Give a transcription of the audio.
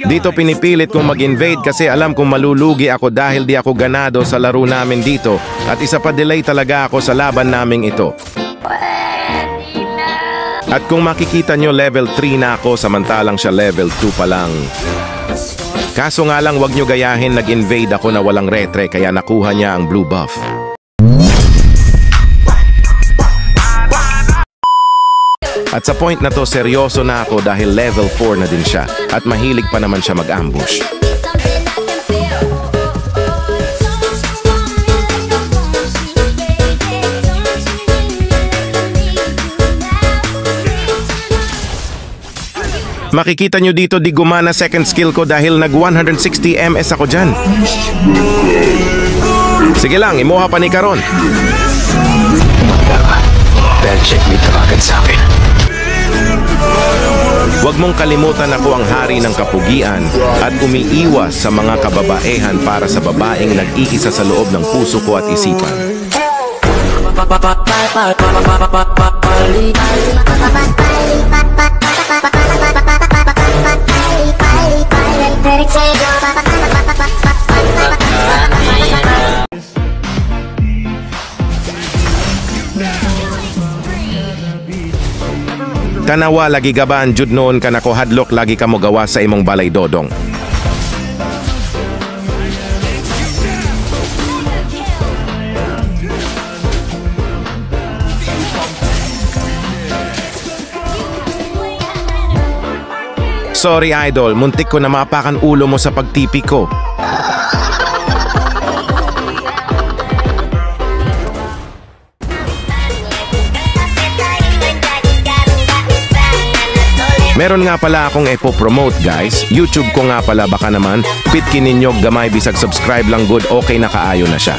Dito pinipilit kong mag-invade kasi alam kong malulugi ako dahil di ako ganado sa laro namin dito at isa pa delay talaga ako sa laban naming ito. At kung makikita nyo level 3 na ako samantalang siya level 2 pa lang. Kaso nga lang wag nyo gayahin nag-invade ako na walang retre kaya nakuha niya ang blue buff. At sa point na to, seryoso na ako dahil level 4 na din siya at mahilig pa naman siya mag-ambush. Makikita nyo dito di gumana second skill ko dahil nag 160 MS ako dyan. Sige lang, imuha pa ni Karon. Bell check me tawagan sa akin. Huwag mong kalimutan ako ang hari ng kapugian at umiiwas sa mga kababaehan para sa babaeng nag-iisa sa loob ng puso ko at isipan. Kanawa lagi gaban jud noon ka nako hadlok lagi ka mo gawa sa imong balay dodong. Sorry idol, muntik ko na mapakan ulo mo sa pagtipi ko. Meron nga pala akong ipo-promote guys. YouTube ko nga pala baka naman. Pitkin ninyo gamay bisag subscribe lang good okay na kaayo na siya.